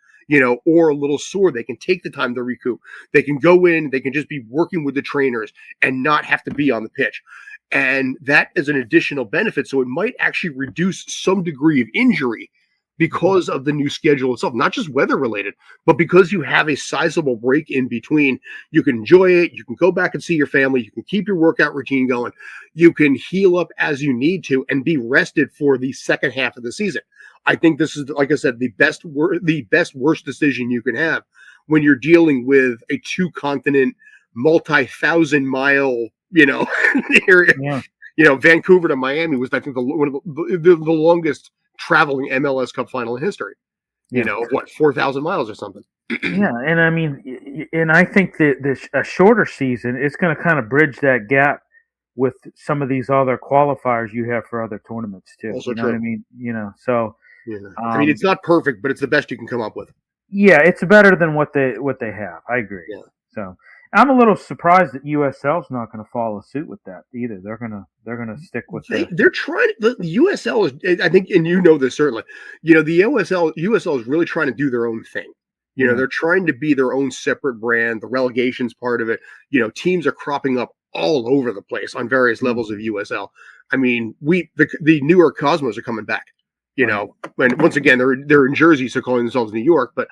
or a little sore. They can take the time to recoup. They can go in, they can just be working with the trainers and not have to be on the pitch. And that is an additional benefit. So it might actually reduce some degree of injury because of the new schedule itself, not just weather related, but because you have a sizable break in between. You can enjoy it. You can go back and see your family. You can keep your workout routine going. You can heal up as you need to and be rested for the second half of the season. I think this is, like I said, the best worst decision you can have when you're dealing with a 2-continent, multi-thousand-mile, area. Yeah. Vancouver to Miami was, I think, one of the longest traveling MLS Cup final in history. Yeah. 4,000 miles or something. Yeah, and I mean, and I think that a shorter season is going to kind of bridge that gap with some of these other qualifiers you have for other tournaments too. Also You know what I true. mean? So Yeah. I mean, it's not perfect, but it's the best you can come up with. yeah, it's better than what they have. I agree. Yeah. So I'm a little surprised that USL's not going to follow suit with that either. They're gonna stick with They're trying. The USL is, I think, and this certainly. The USL is really trying to do their own thing. Yeah. They're trying to be their own separate brand. The relegation's part of it. Teams are cropping up all over the place on various levels of USL. I mean, the New York Cosmos are coming back. And once again, they're in Jersey, so calling themselves New York, but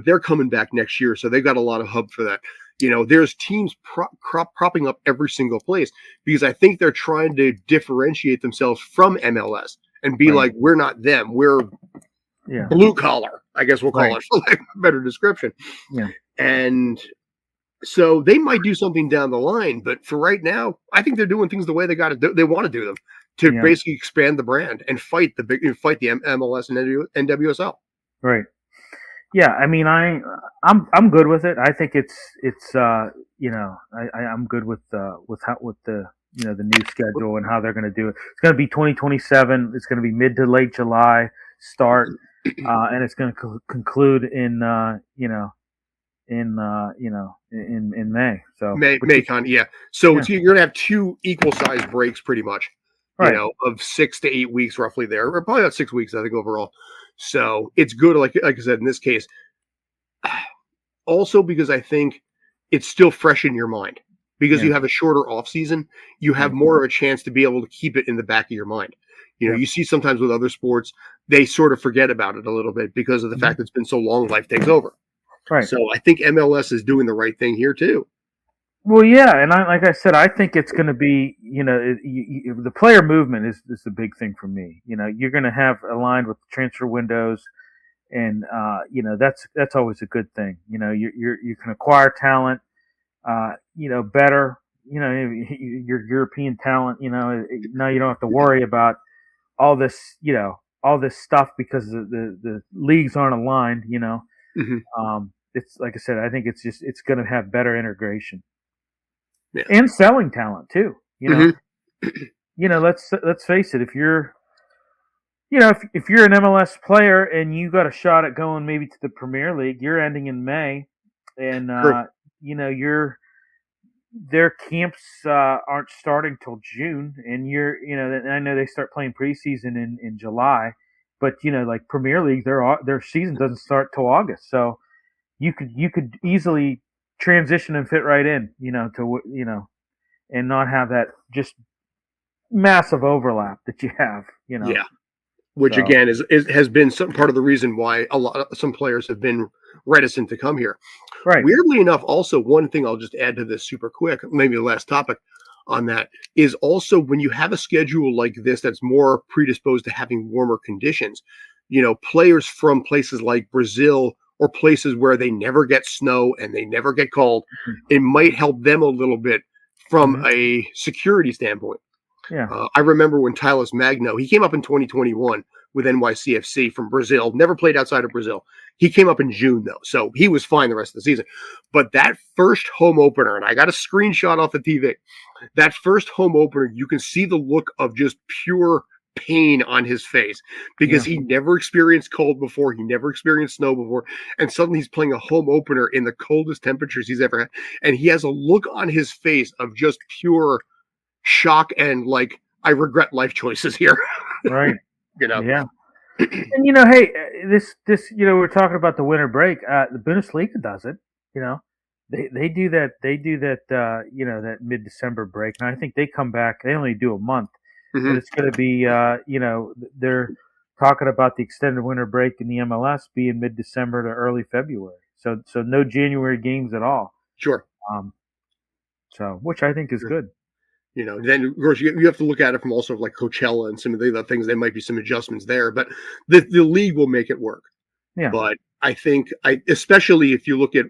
they're coming back next year, so they've got a lot of hub for that. There's teams propping up every single place because I think they're trying to differentiate themselves from MLS and be like, we're not them, we're blue collar, I guess we'll call it, for lack of a better description. Yeah. And so they might do something down the line, but for right now, I think they're doing things the way they got to do. They want to do them to basically expand the brand and fight the MLS and NWSL. Right. Yeah, I mean, I'm good with it. I think it's I'm good with the the new schedule and how they're going to do it. It's going to be 2027. It's going to be mid to late July start, and it's going to conclude in May. So May yeah. So you're going to have 2 equal sized breaks, pretty much. Right. Of 6 to 8 weeks roughly there, or probably about 6 weeks, I think, overall. So it's good, like I said, in this case. Also because I think it's still fresh in your mind. Because you have a shorter off season, you have more of a chance to be able to keep it in the back of your mind. You see sometimes with other sports, they sort of forget about it a little bit because of the fact that it's been so long, life takes over. Right. So I think MLS is doing the right thing here too. Well, yeah, and like I said, I think it's going to be, the player movement is the big thing for me. You're going to have aligned with transfer windows, and that's always a good thing. You can acquire talent, better. Your European talent. Now you don't have to worry about all this, all this stuff because the leagues aren't aligned. It's like I said, I think it's going to have better integration. Yeah. And selling talent too. Let's face it. If you're, if you're an MLS player and you got a shot at going maybe to the Premier League, you're ending in May, and their camps aren't starting till June, and I know they start playing preseason in July, but like Premier League, their season doesn't start till August, so you could easily transition and fit right in, and not have that just massive overlap that you have, Yeah. Which again has been some part of the reason why some players have been reticent to come here. Right. Weirdly enough, also one thing I'll just add to this super quick, maybe the last topic. on that is also when you have a schedule like this that's more predisposed to having warmer conditions, players from places like Brazil or places where they never get snow and they never get cold, it might help them a little bit from a security standpoint. Yeah. I remember when Tylos Magno, he came up in 2021 with NYCFC from Brazil, never played outside of Brazil. He came up in June, though, so he was fine the rest of the season. But that first home opener, and I got a screenshot off the TV, that first home opener, you can see the look of just pure pain on his face because he never experienced cold before. He never experienced snow before. And suddenly he's playing a home opener in the coldest temperatures he's ever had. And he has a look on his face of just pure shock and like, I regret life choices here. Right. Yeah. And hey, this we're talking about the winter break. The Bundesliga does it. They do that. They do that. That mid-December break, and I think they come back. They only do a month, but it's going to be. They're talking about the extended winter break in the MLS being mid-December to early February. So no January games at all. Sure. So which I think is good. Then of course you have to look at it from also like Coachella and some of the other things. There might be some adjustments there, but the league will make it work. Yeah. But I think especially if you look at,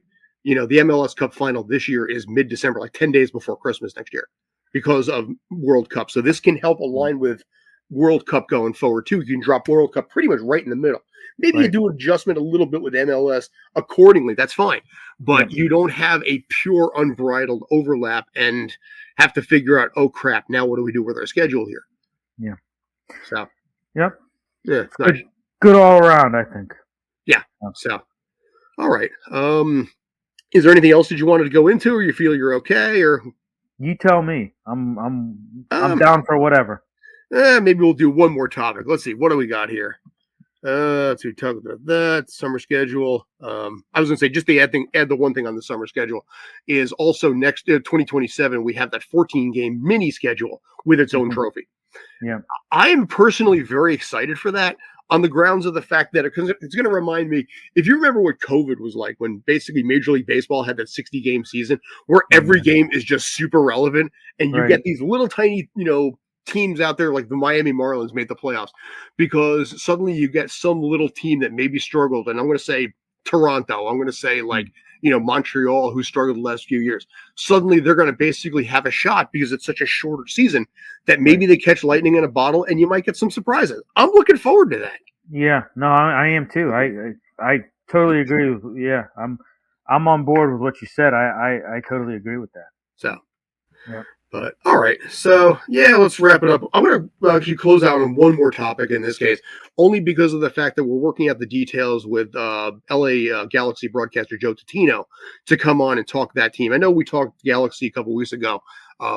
the MLS Cup final this year is mid-December, like 10 days before Christmas next year because of World Cup. So this can help align with World Cup going forward too. You can drop World Cup pretty much right in the middle. Maybe you do an adjustment a little bit with MLS accordingly. That's fine. But you don't have a pure unbridled overlap and have to figure out, oh crap, now what do we do with our schedule here? Yeah. So. Yep. Yeah. Good all around, I think. Yeah. So. All right. Is there anything else that you wanted to go into, or you feel you're okay, or? You tell me. I'm down for whatever. Maybe we'll do one more topic. Let's see. What do we got here? Let's see. Talk about that summer schedule. I was going to say just to add the one thing on the summer schedule is also next 2027 we have that 14-game mini schedule with its own trophy. Yeah, I am personally very excited for that on the grounds of the fact that it's going to remind me, if you remember what COVID was like when basically Major League Baseball had that 60-game season where every game is just super relevant and you get these little tiny, teams out there like the Miami Marlins made the playoffs because suddenly you get some little team that maybe struggled. And I'm going to say Toronto. I'm going to say Montreal, who struggled the last few years. Suddenly they're going to basically have a shot because it's such a shorter season that maybe they catch lightning in a bottle and you might get some surprises. I'm looking forward to that. Yeah, no, I am too. I totally agree with. Yeah, I'm on board with what you said. I totally agree with that. So, yeah. But all right, so yeah, let's wrap it up. I'm going to actually close out on one more topic in this case, only because of the fact that we're working out the details with LA Galaxy broadcaster Joe Tatino to come on and talk that team. I know we talked Galaxy a couple weeks ago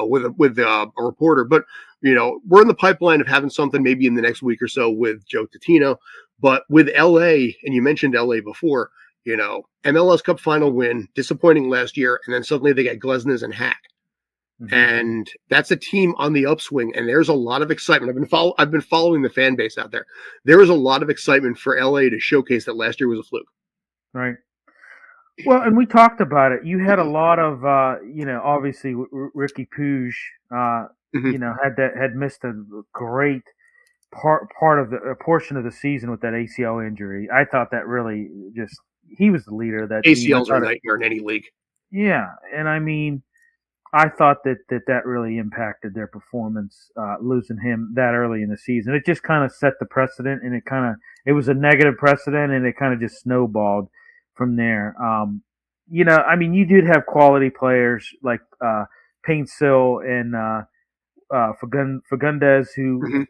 with a reporter, but we're in the pipeline of having something maybe in the next week or so with Joe Tatino. But with LA, and you mentioned LA before, MLS Cup final win, disappointing last year, and then suddenly they get Glesnes and Hack. And that's a team on the upswing, and there's a lot of excitement. I've been following the fan base out there. There is a lot of excitement for LA to showcase that last year was a fluke. Right. Well, and we talked about it. You had a lot of, obviously Ricky Puig, had missed a great portion of the season with that ACL injury. I thought that really he was the leader of that ACLs team. are a nightmare in any league. Yeah, and I mean, I thought that really impacted their performance, losing him that early in the season. It just kind of set the precedent, and it was a negative precedent, and it kind of just snowballed from there. You did have quality players like Paintsill and Fagundes, who,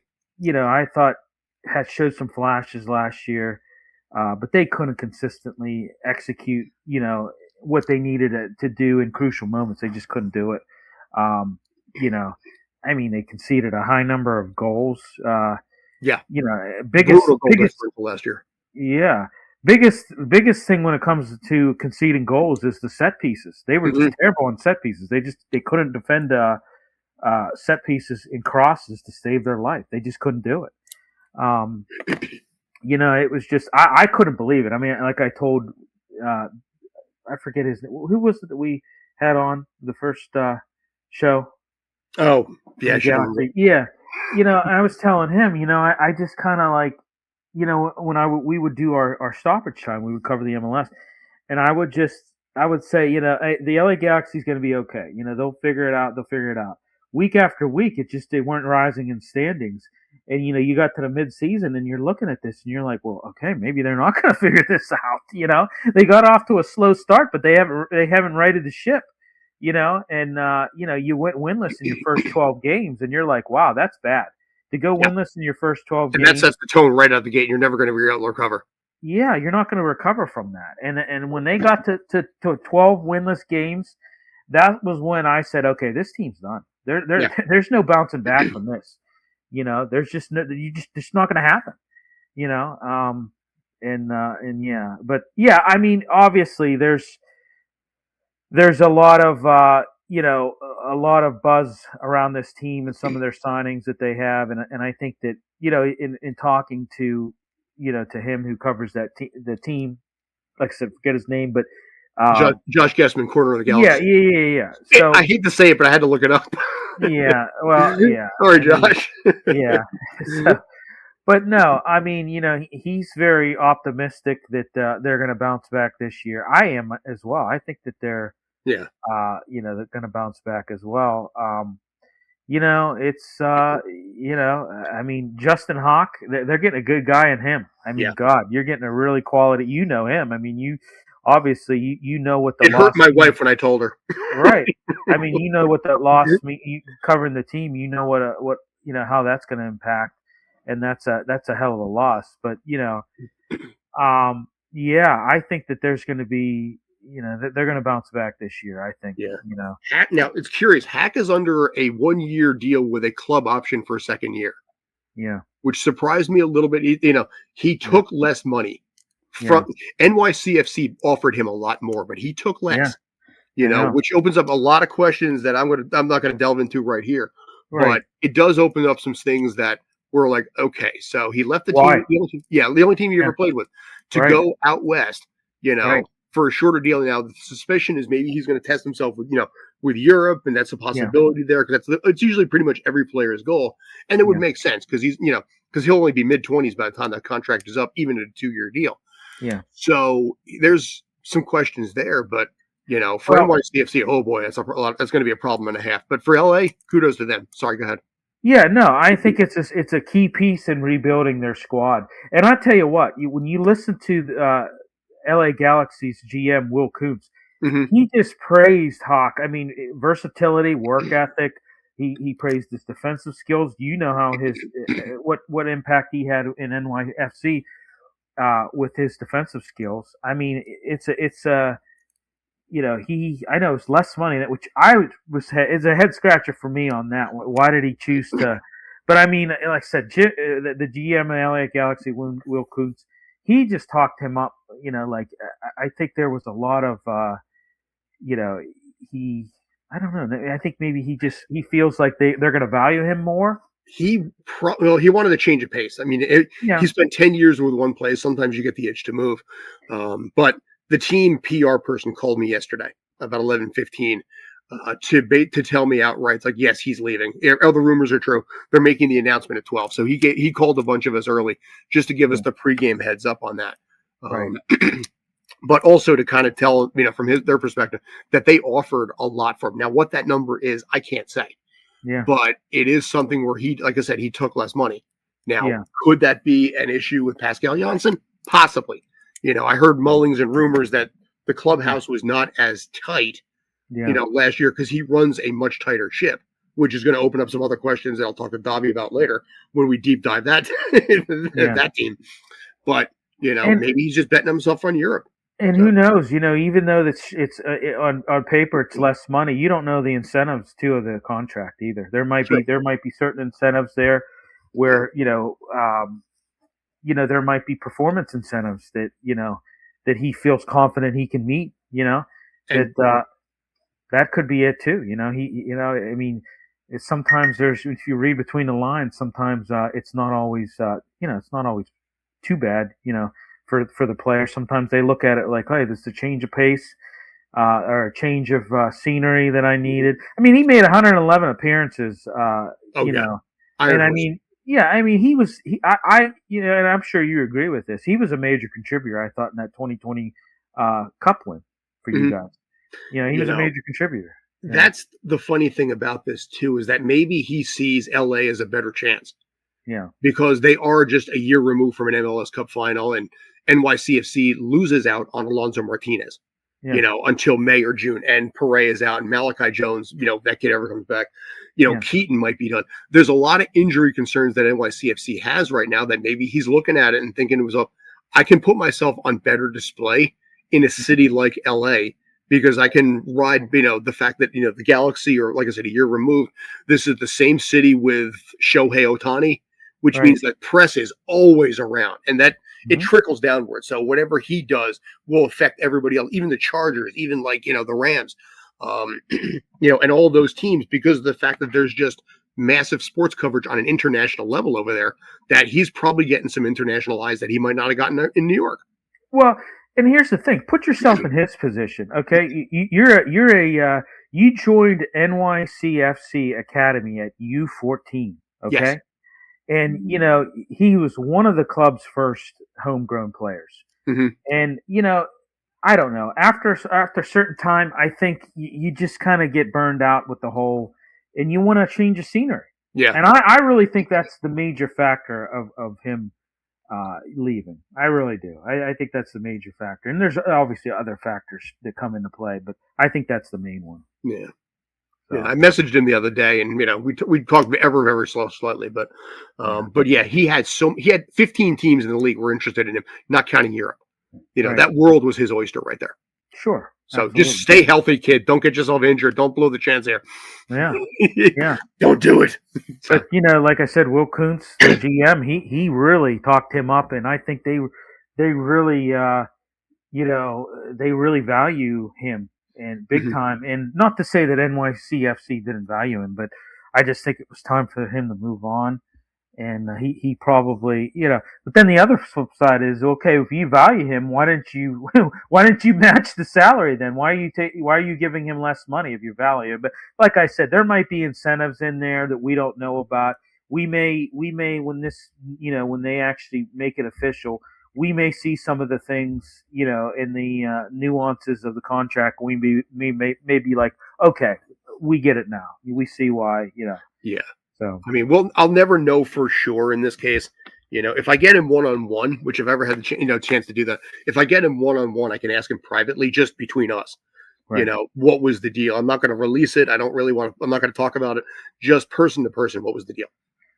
I thought had showed some flashes last year, but they couldn't consistently execute, what they needed to do in crucial moments. They just couldn't do it. They conceded a high number of goals. Biggest last year. Yeah. Biggest thing when it comes to conceding goals is the set pieces. They were just terrible on set pieces. They couldn't defend set pieces in crosses to save their life. They just couldn't do it. It was just I couldn't believe it. I mean, like I told I forget his name. Who was it that we had on the first show? Oh, yeah, The I should have. Galaxy. Yeah. I was telling him, I just kind of like, when we would do our stoppage time, we would cover the MLS, and I would say, hey, the LA Galaxy's going to be okay. They'll figure it out. They'll figure it out. Week after week, they weren't rising in standings, and you got to the midseason, and you're looking at this, and you're like, well, okay, maybe they're not going to figure this out. They got off to a slow start, but they haven't righted the ship. And you went winless in your first 12 games, and you're like, wow, that's bad. To go Yeah. winless in your first 12 And that games, sets the tone right out the gate. You're never going to be able to recover. yeah, you're not going to recover from that. And when they got to 12 winless games, that was when I said, okay, this team's done. Yeah. There's no bouncing back from this. There's just no, it's not going to happen. And yeah, but yeah, I mean, obviously there's a lot of a lot of buzz around this team and some of their signings that they have, and I think that in talking to to him who covers the team, like I said, forget his name, but Josh Guessman, corner of the yeah, Galaxy. yeah. So I hate to say it, but I had to look it up. yeah, well, yeah. Sorry, I mean, Josh. yeah. So, but no, I mean, he's very optimistic that they're going to bounce back this year. I am as well. I think that they're Yeah. they're going to bounce back as well. It's I mean, Justin Hawk, they're getting a good guy in him. I mean, Yeah. God, you're getting a really quality. You know him. I mean, you obviously you know what the It hurt my wife when I told her. right. I mean, you know what that loss mean. You covering the team, you know what how that's going to impact, and that's a hell of a loss. But yeah, I think that there's going to be that they're going to bounce back this year. I think. Yeah. Hack, now it's curious. Hack is under a 1-year deal with a club option for a second year. Yeah. Which surprised me a little bit. He took less money from NYCFC offered him a lot more, but he took less. Which opens up a lot of questions that I'm not going to delve into right here. Right. But it does open up some things that were like, okay, so he left the Why? team. The only team he ever played with to go out west. For a shorter deal. Now the suspicion is maybe he's going to test himself with Europe, and that's a possibility there because it's usually pretty much every player's goal, and it would make sense because because he'll only be mid-20s by the time that contract is up, even at a 2-year deal. Yeah. So there's some questions there, but for NYCFC, oh boy, that's going to be a problem and a half. But for LA, kudos to them. Sorry, go ahead. Yeah, no, I think it's a key piece in rebuilding their squad. And I tell you what, when you listen to LA Galaxy's GM Will Kuntz, he just praised Hawk. I mean, versatility, work ethic. He praised his defensive skills. You know how his what impact he had in NYFC with his defensive skills. I mean, it's a I know it's less money, which is a head scratcher for me on that. Why did he choose to? But I mean, like I said, the GM of the LA Galaxy, Will Kuntz, he just talked him up. I think there was a lot of, I don't know. I think maybe he feels like they're going to value him more. He wanted to change of pace. I mean, he spent 10 years with one place. Sometimes you get the itch to move, but. The team PR person called me yesterday about 11:15 to tell me outright, it's like, yes, he's leaving. All the rumors are true. They're making the announcement at 12. So he called a bunch of us early just to give us the pregame heads up on that. Right. But also to kind of tell, from their perspective, that they offered a lot for him. Now, what that number is, I can't say. Yeah. But it is something where like I said, he took less money. Now, could that be an issue with Pascal Janssen? Possibly. I heard mullings and rumors that the clubhouse was not as tight, last year because he runs a much tighter ship, which is going to open up some other questions that I'll talk to Dobby about later when we deep dive that team. But maybe he's just betting himself on Europe. And who knows? Even though it's on paper it's less money, you don't know the incentives too of the contract either. There might be certain incentives there where there might be performance incentives that that he feels confident he can meet. That could be it too. I mean, sometimes if you read between the lines, sometimes it's not always it's not always too bad. For the player, sometimes they look at it like, hey, this is a change of pace. or a change of scenery that I needed. I mean, he made 111 appearances. Oh You yeah, know, Iron and I Horse. mean, yeah, I mean, he was. And I'm sure you agree with this. He was a major contributor. I thought in that 2020 Cup win for you Mhm. guys. He You was a know, major contributor. Yeah. that's the funny thing about this too is that maybe he sees LA as a better chance Yeah. because they are just a year removed from an MLS Cup final, and NYCFC loses out on Alonso Martinez, Yeah. until May or June, and Pere is out, and Malachi Jones, that kid ever comes back, Yeah. Keaton might be done. There's a lot of injury concerns that NYCFC has right now that maybe he's looking at it and thinking I can put myself on better display in a city like LA because I can ride, the fact that, the Galaxy, or like I said, a year removed, this is the same city with Shohei Ohtani, which Right. means that press is always around and that it Mhm. trickles downward. So whatever he does will affect everybody else, even the Chargers, even like, the Rams, and all those teams, because of the fact that there's just massive sports coverage on an international level over there, that he's probably getting some international eyes that he might not have gotten in New York. Well, and here's the thing: put yourself in his position. Okay, you joined NYCFC Academy at U14. Yes. Okay, and he was one of the club's first homegrown players. Hmm. And I don't know. After a certain time, I think you just kind of get burned out with the whole, and you want to change the scenery. Yeah. And I really think that's the major factor of him leaving. I really do. I think that's the major factor. And there's obviously other factors that come into play, but I think that's the main one. Yeah. So, Yeah, I messaged him the other day, and we talked very slightly, but yeah, he had 15 teams in the league were interested in him, not counting Europe. right. That world was his oyster right there. Sure. So Absolutely. just stay healthy, kid. Don't get yourself injured. Don't blow the chance here. Yeah. Yeah. Don't do it. So, But like I said, Will Kuntz, the GM, he really talked him up, and I think they really they really value him and big mhm. time. And not to say that NYCFC didn't value him, but I just think it was time for him to move on. And he probably But then the other flip side is, okay, if you value him, why didn't you match the salary then? Why are you giving him less money if you value him? But like I said, there might be incentives in there that we don't know about. We may when this when they actually make it official, we may see some of the things in the nuances of the contract. We may be like, okay, we get it now. We see why. Yeah. So I mean, I'll never know for sure in this case. If I get him one-on-one, which I've ever had the chance to do that, if I get him one-on-one, I can ask him privately, just between us. right. What was the deal? I'm not going to release it. I don't really want to. I'm not going to talk about it. Just person to person, what was the deal?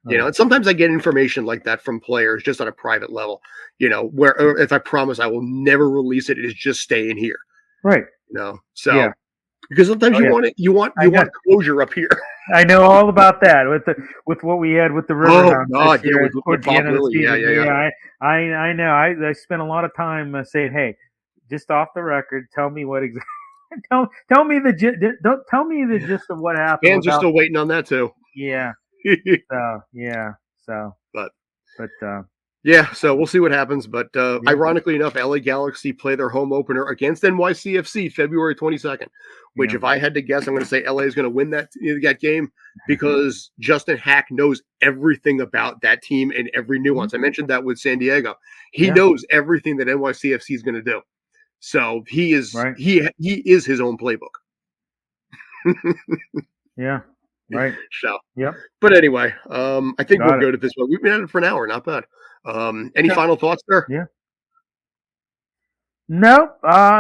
And sometimes I get information like that from players just on a private level. Where if I promise I will never release it, it is just staying here. Right. So Yeah. because sometimes you want closure up here. I know all about that with what we had with the Riverhounds God, this year with towards the Bob end of the Lilly. season. Yeah. I know. I spent a lot of time saying, "Hey, just off the record, tell me what exactly. tell me don't tell me the gist of what happened." Fans are still waiting on that too. Yeah. So yeah. So but yeah. So we'll see what happens. But ironically enough, LA Galaxy play their home opener against NYCFC February 22nd, which if I had to guess, I'm going to say LA is going to win that game because Justin Hack knows everything about that team and every nuance. I mentioned that with San Diego. He knows everything that NYCFC is going to do. So he is he is his own playbook. Yeah. Right. So yep. But anyway, I think we're good it. at this point. We've been at it for an hour, not bad. Any final thoughts there? Yeah. No,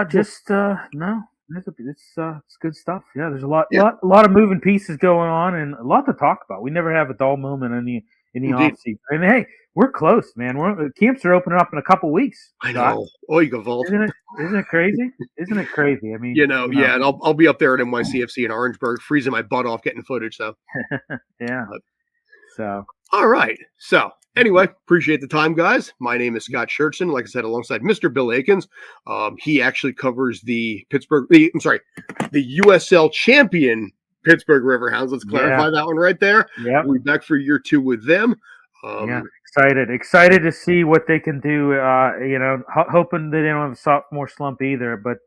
just no. It's good stuff. Yeah, there's a lot of moving pieces going on and a lot to talk about. We never have a dull moment in the off season. And hey, we're close, man. Camps are opening up in a couple weeks. I know. Oiga Vault. Isn't it crazy? Isn't it crazy? I mean, yeah, and I'll be up there at NYCFC in Orangeburg, freezing my butt off getting footage. So yeah. So all right. So anyway, appreciate the time, guys. My name is Scott Schertzen. Like I said, alongside Mr. Bill Akins. He actually covers the USL champion Pittsburgh Riverhounds. Let's clarify that one right there. Yeah. We'll be back for year 2 with them. Excited to see what they can do. Hoping they don't have a sophomore slump either. But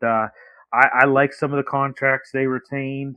I like some of the contracts they retained.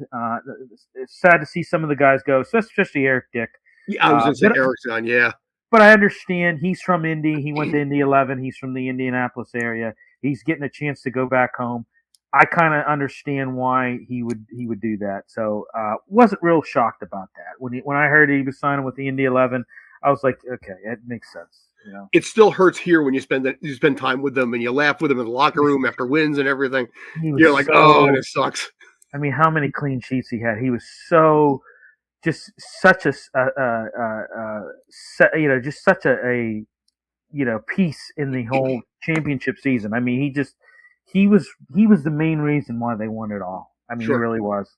It's sad to see some of the guys go, especially Eric Dick. Yeah, I was going to say Erickson, yeah. But I understand he's from Indy. He went to Indy 11. He's from the Indianapolis area. He's getting a chance to go back home. I kind of understand why he would do that. So wasn't real shocked about that. When I heard he was signing with the Indy 11, I was like, okay, it makes sense. You know? It still hurts here when you spend time with them and you laugh with them in the locker room after wins and everything. You're like, oh, this sucks. I mean, how many clean sheets he had? He was so just such a just such a piece in the whole championship season. I mean, he was the main reason why they won it all. I mean, He really was.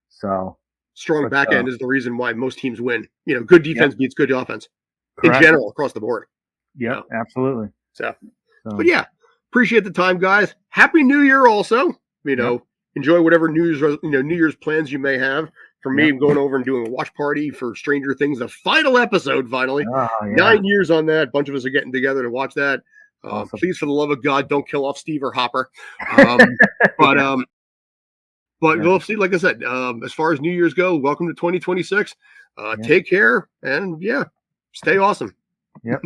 So strong back end is the reason why most teams win. Good defense beats good offense. Correct. In general across the board. Yeah, absolutely. So, but yeah, appreciate the time, guys. Happy New Year, also. Enjoy whatever New Year's plans you may have. For me, I'm going over and doing a watch party for Stranger Things, the final episode. Finally, 9 years on that. A bunch of us are getting together to watch that. Awesome. Please, for the love of God, don't kill off Steve or Hopper. But we'll see. Like I said, as far as New Year's go, welcome to 2026. Take care and stay awesome. Yep.